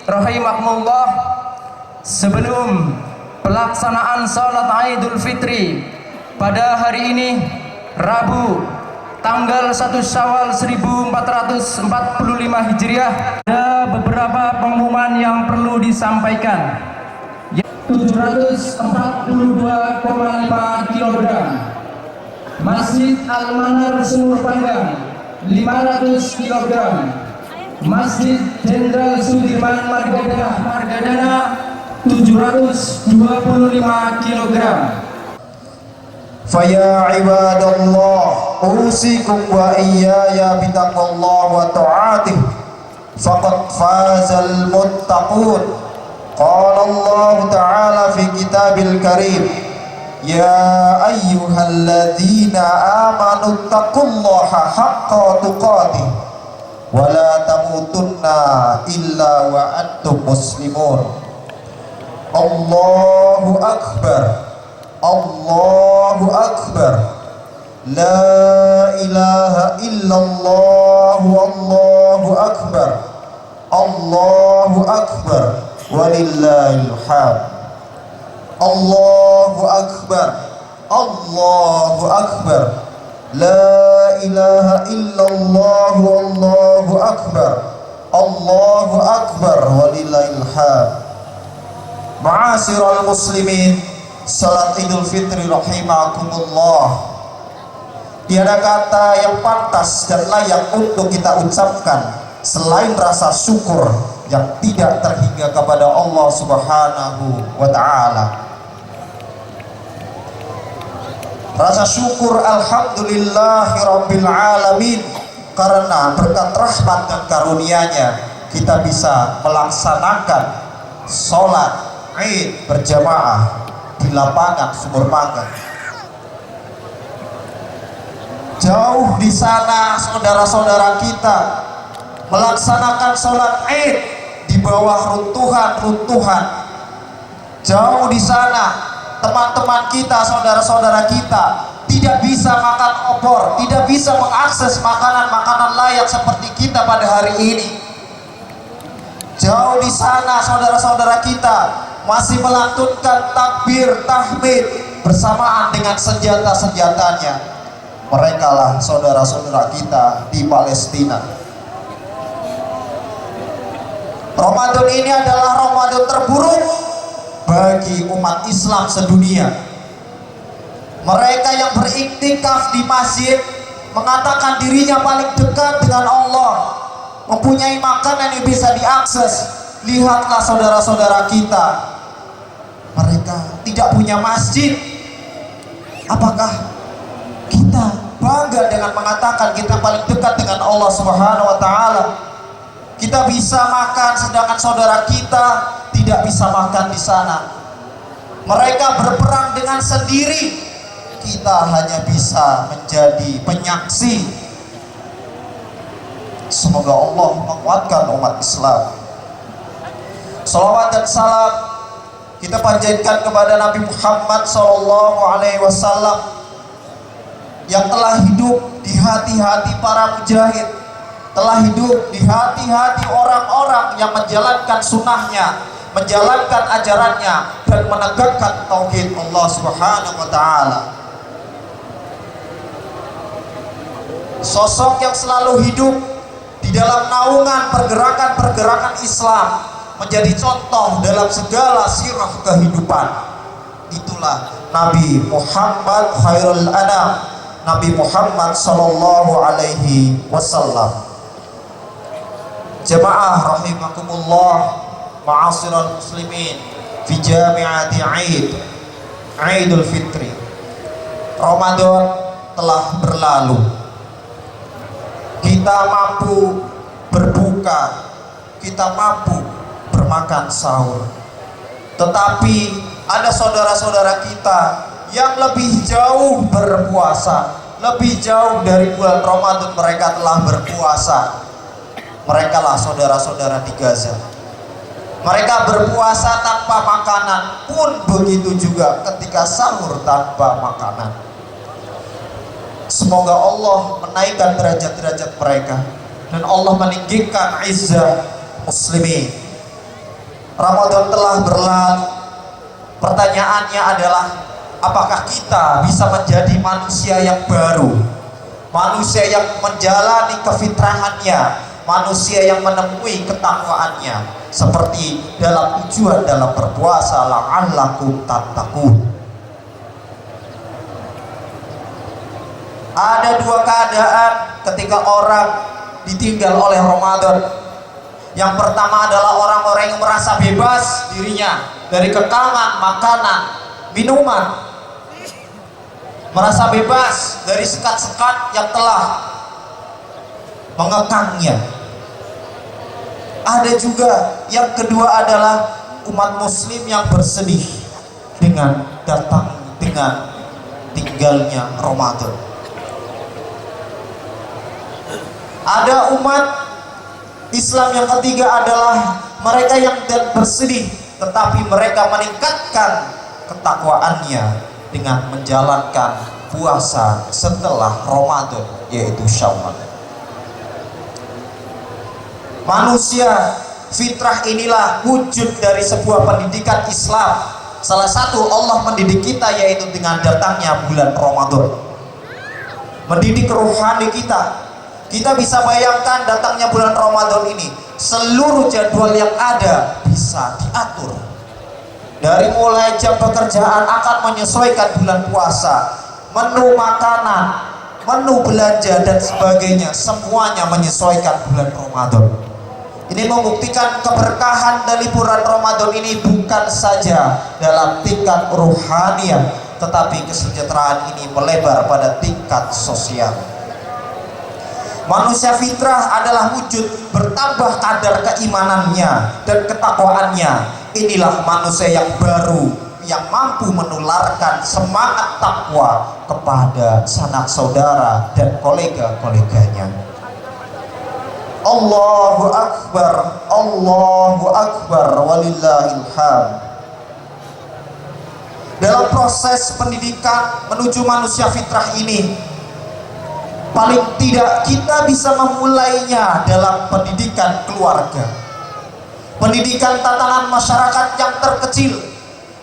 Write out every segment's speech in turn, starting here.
Rahimakumullah, sebelum pelaksanaan salat Idul Fitri pada hari ini Rabu tanggal 1 Syawal 1445 Hijriah, ada beberapa pengumuman yang perlu disampaikan. 742,5 kg Masjid Al-Manar Sumur Panggang 500 kg, Masjid Jenderal Sudirman Margadana 725 kg. Faya ibadallah, usikum wa iyaya bitaqwallah wa ta'atih, faqad fazal muttaqun. Qala Allah Ta'ala fi kitabil karim, ya ayyuhalladzina amanu taqullaha haqqa tuqatih wa la tamutunna illa wa antum muslimun. Allahu akbar, Allahu akbar, la ilaha illallah, Allahu akbar, Allahu akbar, walillahil hamd. Allahu akbar, Allahu akbar, la ilaha illallah, Allahu akbar, Allahu akbar, walillahil hamd. Ma'asyiral muslimin, salat Idul Fitri rahimakumullah. Tiada kata yang pantas dan layak untuk kita ucapkan selain rasa syukur yang tidak terhingga kepada Allah Subhanahu wa ta'ala. Rasa syukur alhamdulillahirabbil alamin, karena berkat rahmat dan karunia-Nya kita bisa melaksanakan sholat Id berjamaah di lapangan Sumur Panggang. Jauh di sana saudara-saudara kita melaksanakan sholat Id di bawah runtuhan-runtuhan. Jauh di sana teman-teman kita, saudara-saudara kita tidak bisa makan opor, tidak bisa mengakses makanan-makanan layak seperti kita pada hari ini. Jauh di sana saudara-saudara kita masih melantunkan takbir, tahmid bersamaan dengan senjata-senjatanya. Mereka lah saudara-saudara kita di Palestina. Ramadan ini adalah Ramadan terburuk bagi umat Islam sedunia. Mereka yang beriktikaf di masjid mengatakan dirinya paling dekat dengan Allah, mempunyai makanan yang bisa diakses. Lihatlah saudara-saudara kita, mereka tidak punya masjid. Apakah kita bangga dengan mengatakan kita paling dekat dengan Allah Subhanahu wa ta'ala? Kita bisa makan sedangkan saudara kita tidak bisa makan di sana. Mereka berperang dengan sendiri, kita hanya bisa menjadi penyaksi. Semoga Allah menguatkan umat Islam. Salawat dan salam kita panjatkan kepada Nabi Muhammad SAW yang telah hidup di hati-hati para mujahid, telah hidup di hati-hati orang-orang yang menjalankan sunnahnya, menjalankan ajarannya, dan menegakkan tauhid Allah Subhanahu wa Ta'ala. Sosok yang selalu hidup di dalam naungan pergerakan-pergerakan Islam, menjadi contoh dalam segala sirah kehidupan. Itulah Nabi Muhammad khairul anam, Nabi Muhammad sallallahu alaihi wasallam. Jamaah rahimakumullah, ma'asyiral muslimin fi jami'ati Idul Fitri. Ramadan telah berlalu. Kita mampu berbuka, kita mampu bermakan sahur. Tetapi ada saudara-saudara kita yang lebih jauh berpuasa, lebih jauh dari bulan Ramadan mereka telah berpuasa. Mereka lah saudara-saudara di Gaza. Mereka berpuasa tanpa makanan, pun begitu juga ketika sahur tanpa makanan. Semoga Allah menaikkan derajat-derajat mereka dan Allah meninggikan izzah muslimin. Ramadan telah berlalu. Pertanyaannya adalah, apakah kita bisa menjadi manusia yang baru, manusia yang menjalani kefitrahannya, manusia yang menemui ketakwaannya, seperti dalam tujuan dalam berpuasa, la'allakum tattaqun. Ada dua keadaan ketika orang ditinggal oleh Ramadan. Yang pertama adalah orang-orang yang merasa bebas dirinya dari kekangan makanan, minuman, merasa bebas dari sekat-sekat yang telah mengekangnya. Ada juga yang kedua adalah umat muslim yang bersedih dengan tinggalnya Ramadan. Ada umat Islam yang ketiga adalah mereka yang bersedih, tetapi mereka meningkatkan ketakwaannya dengan menjalankan puasa setelah Ramadan, yaitu Syawal. Manusia fitrah inilah wujud dari sebuah pendidikan Islam. Salah satu Allah mendidik kita yaitu dengan datangnya bulan Ramadan, mendidik rohani kita. Kita bisa bayangkan datangnya bulan Ramadan ini, seluruh jadwal yang ada bisa diatur. Dari mulai jam pekerjaan akan menyesuaikan bulan puasa, menu makanan, menu belanja dan sebagainya, semuanya menyesuaikan bulan Ramadan. Ini membuktikan keberkahan dari bulan Ramadan ini bukan saja dalam tingkat rohaniah, tetapi kesejahteraan ini melebar pada tingkat sosial. Manusia fitrah adalah wujud bertambah kadar keimanannya dan ketakwaannya. Inilah manusia yang baru, yang mampu menularkan semangat takwa kepada sanak saudara dan kolega-koleganya. Allahu Akbar, Allahu Akbar, walillahil hamd. Dalam proses pendidikan menuju manusia fitrah ini, paling tidak kita bisa memulainya dalam pendidikan keluarga, pendidikan tatanan masyarakat yang terkecil.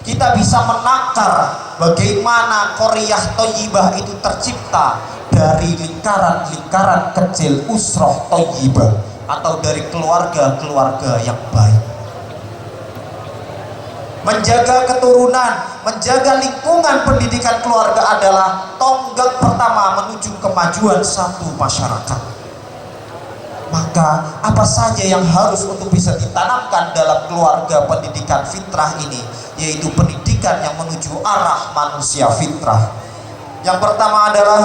Kita bisa menakar bagaimana Qoriyah Thayyibah itu tercipta dari lingkaran-lingkaran kecil usroh Thayyibah, atau dari keluarga-keluarga yang baik. Menjaga keturunan, menjaga lingkungan pendidikan keluarga adalah tonggak pertama menuju kemajuan satu masyarakat. Maka apa saja yang harus untuk bisa ditanamkan dalam keluarga pendidikan fitrah ini, yaitu pendidikan yang menuju arah manusia fitrah. Yang pertama adalah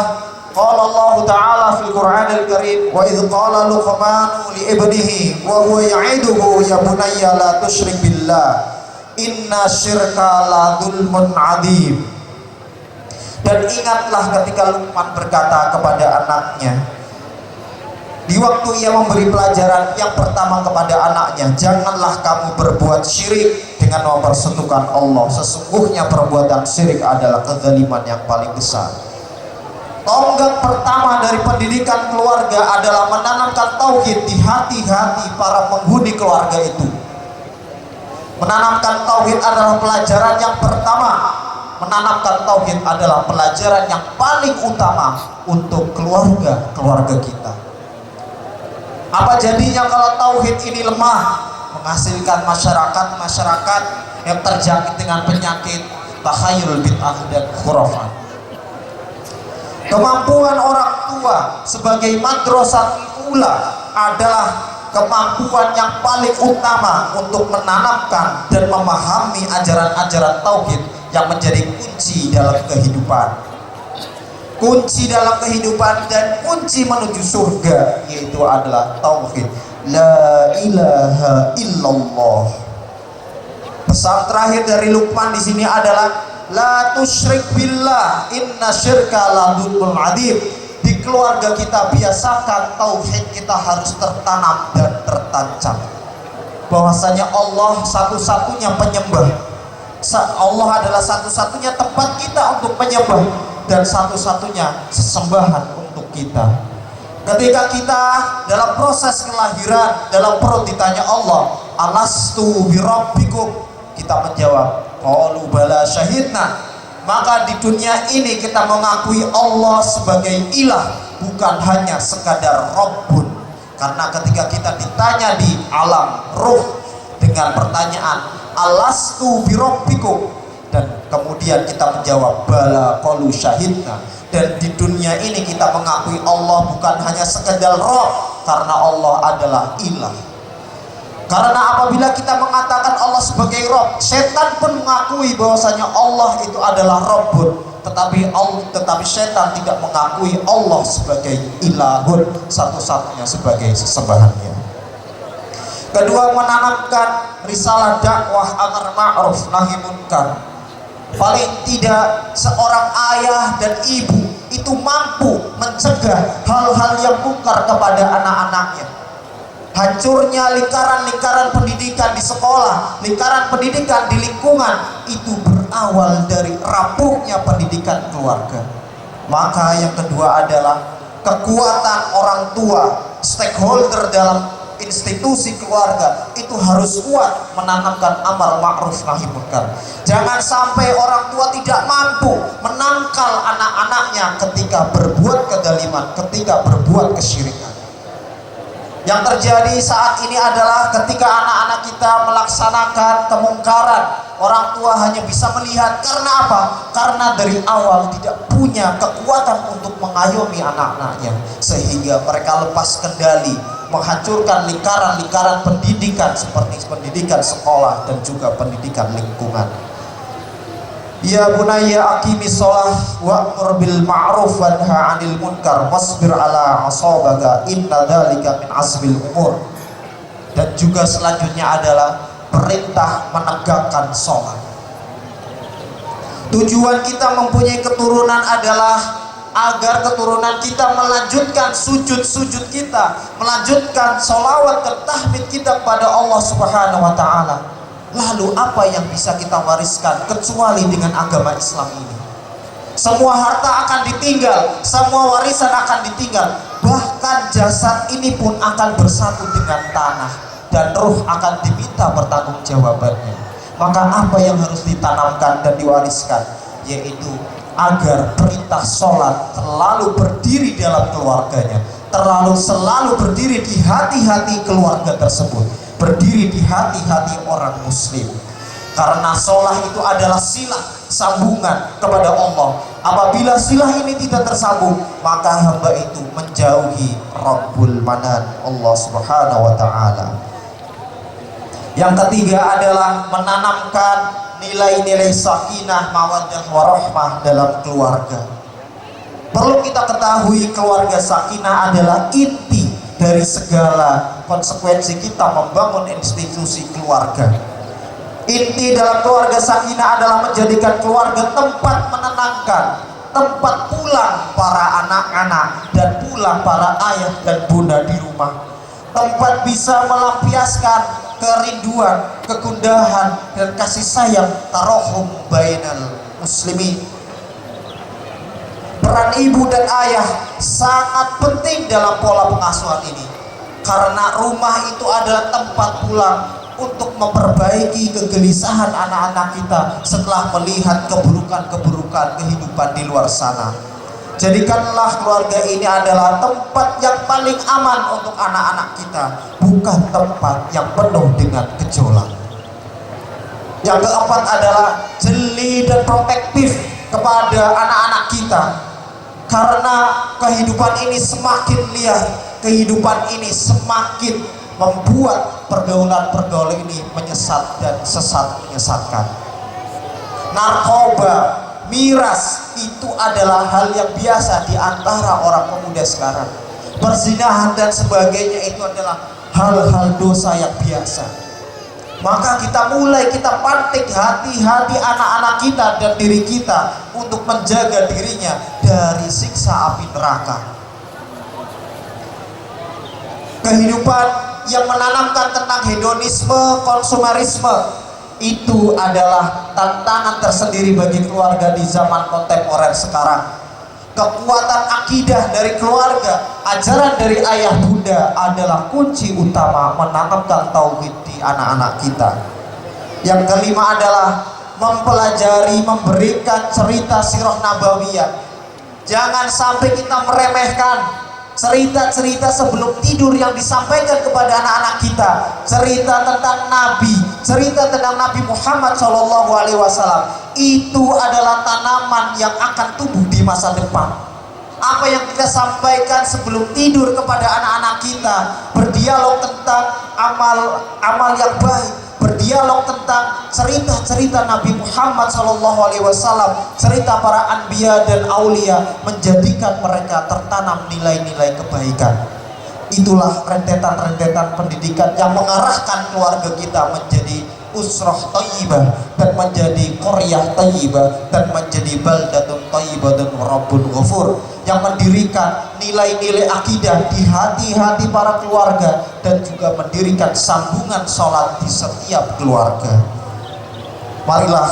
qala Allah Ta'ala fil Qur'anil Karim, wa idh qala Luqmanu li ibnihi wa huwa ya'iduhu ya bunayya la tusyrik billah inna syirka la dzulmun adzim. Dan ingatlah ketika Luqman berkata kepada anaknya, Di waktu ia memberi pelajaran yang pertama kepada anaknya, janganlah kamu berbuat syirik dengan mempersekutukan Allah. Sesungguhnya perbuatan syirik adalah kezaliman yang paling besar. Tonggak pertama dari pendidikan keluarga adalah menanamkan tauhid di hati-hati para penghuni keluarga itu. Menanamkan tauhid adalah pelajaran yang pertama. Menanamkan tauhid adalah pelajaran yang paling utama untuk keluarga kita. Apa jadinya kalau tauhid ini lemah? Menghasilkan masyarakat yang terjangkit dengan penyakit takhayul bid'ah dan khurafat. Kemampuan orang tua sebagai madrasatul ula adalah kemampuan yang paling utama untuk menanamkan dan memahami ajaran-ajaran tauhid yang menjadi kunci dalam kehidupan. Kunci dalam kehidupan dan kunci menuju surga yaitu adalah tauhid. La ilaha illallah. Pesan terakhir dari Luqman di sini adalah la tusyrik billah inna syirka la dzulmun adzim. Di keluarga kita biasakan tauhid kita harus tertanam dan tertancap. Bahwasanya Allah satu-satunya penyembah. Allah adalah satu-satunya tempat kita untuk menyembah dan satu-satunya sesembahan untuk kita. Ketika kita dalam proses kelahiran, dalam perut ditanya Allah, alastu birabbikum, kita menjawab, qalu bala syahidna. Maka di dunia ini kita mengakui Allah sebagai ilah, bukan hanya sekadar Rabbun. Karena ketika kita ditanya di alam ruh dengan pertanyaan alastu birabbikum, dan kemudian kita menjawab bala qalu syahidna, dan di dunia ini kita mengakui Allah bukan hanya sekedar Rabb, karena Allah adalah ilah. Karena apabila kita mengatakan Allah sebagai Rabb, setan pun mengakui bahwasanya Allah itu adalah Rabbun, tetapi setan tidak mengakui Allah sebagai ilahun, satu-satunya sebagai sesembahannya. Kedua, menanamkan risalah dakwah amar ma'ruf nahi munkar. Paling tidak seorang ayah dan ibu itu mampu mencegah hal-hal yang mungkar kepada anak-anaknya. Hancurnya lingkaran-lingkaran pendidikan di sekolah, lingkaran pendidikan di lingkungan, itu berawal dari rapuhnya pendidikan keluarga. Maka yang kedua adalah kekuatan orang tua, stakeholder dalam institusi keluarga itu harus kuat menanamkan amar ma'ruf nahi munkar. Jangan sampai orang tua tidak mampu menangkal anak-anaknya ketika berbuat kezaliman, ketika berbuat kesyirikan. Yang terjadi saat ini adalah ketika anak-anak kita melaksanakan kemungkaran, orang tua hanya bisa melihat. Karena apa? Karena dari awal tidak punya kekuatan untuk mengayomi anak-anaknya, sehingga mereka lepas kendali, menghancurkan lingkaran-lingkaran pendidikan seperti pendidikan sekolah dan juga pendidikan lingkungan. Ya bunayya aqimis shalah wa'mur bil ma'ruf wanha 'anil munkar wasbir 'ala asabaka inna dzalika min azmil umur. Dan juga selanjutnya adalah perintah menegakkan shalat. Tujuan kita mempunyai keturunan adalah agar keturunan kita melanjutkan sujud-sujud kita, melanjutkan sholawat dan tahmid kita kepada Allah Subhanahu wa ta'ala. Lalu apa yang bisa kita wariskan kecuali dengan agama Islam ini? Semua harta akan ditinggal, semua warisan akan ditinggal, bahkan jasad ini pun akan bersatu dengan tanah dan ruh akan diminta pertanggungjawabannya. Maka apa yang harus ditanamkan dan diwariskan? Yaitu agar perintah sholat selalu berdiri dalam keluarganya, selalu berdiri di hati-hati keluarga tersebut, berdiri di hati-hati orang muslim. Karena sholat itu adalah silah sambungan kepada Allah. Apabila silah ini tidak tersambung, maka hamba itu menjauhi Rabbul Manan, Allah Subhanahu wa ta'ala. Yang ketiga adalah menanamkan nilai-nilai sakinah, mawaddah, warahmah dalam keluarga. Perlu kita ketahui, keluarga sakinah adalah inti dari segala konsekuensi kita membangun institusi keluarga. Inti dalam keluarga sakinah adalah menjadikan keluarga tempat menenangkan, tempat pulang para anak-anak dan pulang para ayah dan bunda di rumah. Tempat bisa melampiaskan kerinduan, kegundahan, dan kasih sayang tarohum bainal muslimin. Peran ibu dan ayah sangat penting dalam pola pengasuhan ini, karena rumah itu adalah tempat pulang untuk memperbaiki kegelisahan anak-anak kita setelah melihat keburukan-keburukan kehidupan di luar sana. Jadikanlah keluarga ini adalah tempat yang paling aman untuk anak-anak kita, bukan tempat yang penuh dengan gejolak. Yang keempat adalah jeli dan protektif kepada anak-anak kita, karena kehidupan ini semakin liar, kehidupan ini semakin membuat pergaulan-pergaulan ini menyesat dan menyesatkan. Narkoba, miras itu adalah hal yang biasa di antara orang pemuda sekarang. Perzinahan dan sebagainya itu adalah hal-hal dosa yang biasa. Maka kita pantik hati-hati anak-anak kita dan diri kita untuk menjaga dirinya dari siksa api neraka. Kehidupan yang menanamkan tentang hedonisme, konsumerisme, itu adalah tantangan tersendiri bagi keluarga di zaman kontemporer sekarang. Kekuatan akidah dari keluarga, ajaran dari ayah bunda adalah kunci utama menanamkan tauhid di anak-anak kita. Yang kelima adalah mempelajari, memberikan cerita sirah nabawiyah. Jangan sampai kita meremehkan cerita-cerita sebelum tidur yang disampaikan kepada anak-anak kita. Cerita tentang Nabi, cerita tentang Nabi Muhammad SAW, itu adalah tanaman yang akan tumbuh di masa depan. Apa yang kita sampaikan sebelum tidur kepada anak-anak kita, berdialog tentang amal yang baik, berdialog tentang cerita-cerita Nabi Muhammad SAW, cerita para anbiya dan aulia, menjadikan mereka tertanam nilai-nilai kebaikan. Itulah rentetan-rentetan pendidikan yang mengarahkan keluarga kita menjadi usrah thayyibah, dan menjadi qaryah thayyibah, dan menjadi baldatun thayyibatun wa rabbun ghafur, yang mendirikan nilai-nilai akidah di hati-hati para keluarga, dan juga mendirikan sambungan sholat di setiap keluarga. Marilah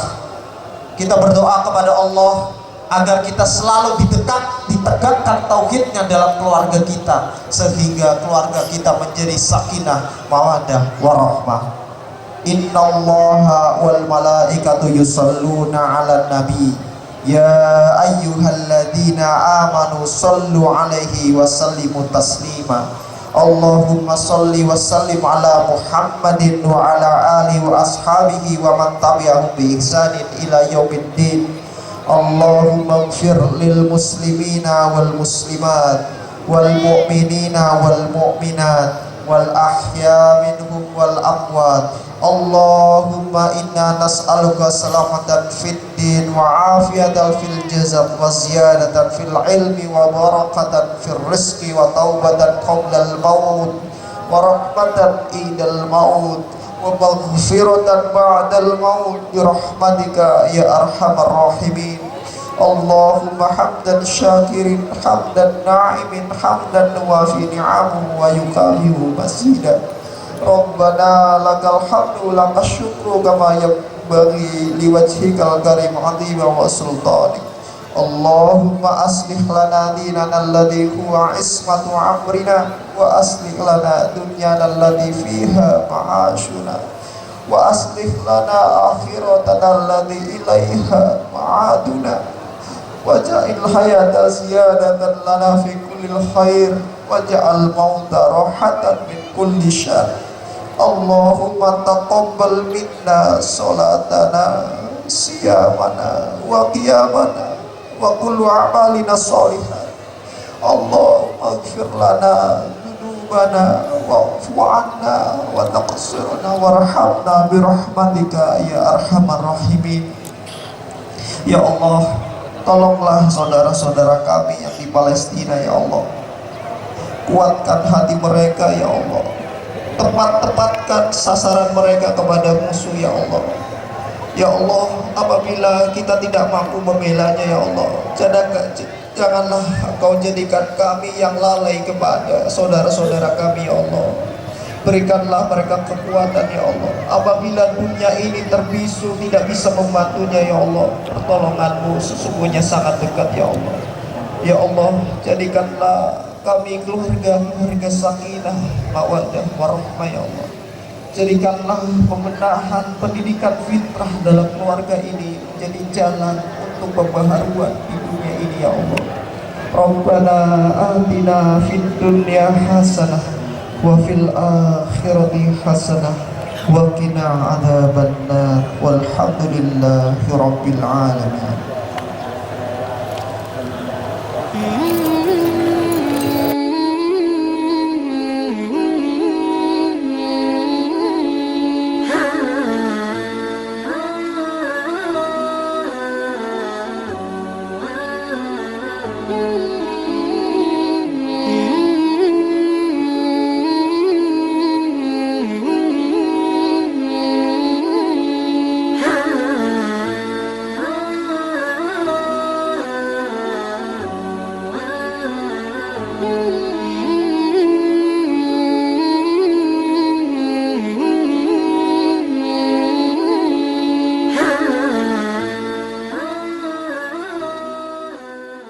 kita berdoa kepada Allah agar kita selalu ditegakkan tauhidnya dalam keluarga kita, sehingga keluarga kita menjadi sakinah, mawaddah, warahmah. Innallaha wal malaikatu yusalluna 'alan nabi ya ayyuhalladzina amanu sallu 'alaihi wa sallimu taslima. Allahumma salli wa sallim ala Muhammadin wa ala alihi wa ashabihi wa man tabi'ahum bi ihsanin ila yaumiddin. Allahumma ighfir lil muslimina wal muslimat wal mu'minina wal mu'minat wal ahya minhum wal amwat. Allahumma inna nas'aluka salamatan fid din wa afiyatan fil jasad wa ziyadatan fil ilmi wa barakatan fil rizqi wa taubatan qabla al maut wa rahmatan indal maut wa maghfiratan ba'da al maut bi rahmatika ya arhamar rahimin. Allahumma hamdan syakirin, hamdan na'imin, hamdan nuwafi ni'amuhu wa yukafihu masidah. Rabbana lakal hamdu lakal syukru kama yanbaghi liwajhikal karim azim wa sultanik. Allahumma aslih lana dinana alladhi huwa ismatu amrina wa aslih lana dunyana alladhi fiha ma'ashuna wa aslih lana akhiratana alladhi ilaiha ma'aduna waja'il hayata ziyadatan lana fi kulli khair waja'al mauta rahatan min kulli syar. Allahumma taqabbal minna salatana siyamana wa qiyamana wa kullu amalina sholihan. Allahumma ighfir lana dzunubana wa'fu 'anna wa taqsirna warhamna bi rahmatika ya arhamar rahimin. Ya Allah, tolonglah saudara-saudara kami yang di Palestina ya Allah. Kuatkan hati mereka ya Allah. Tepatkan sasaran mereka kepada musuh ya Allah. Ya Allah, apabila kita tidak mampu membelanya ya Allah, janganlah Engkau jadikan kami yang lalai kepada saudara-saudara kami ya Allah. Berikanlah mereka kekuatan ya Allah. Apabila dunia ini terbisu tidak bisa membantunya ya Allah, pertolonganmu sesungguhnya sangat dekat ya Allah. Ya Allah, jadikanlah kami keluarga sakinah, mawaddah, warahmah ya Allah. Jadikanlah pembenahan pendidikan fitrah dalam keluarga ini menjadi jalan untuk pembaharuan di dunia ini ya Allah. Rabbana atina fid dunya hasanah wa fil akhirati hasanah wa qina adzabannar walhamdulillahi rabbil alamin.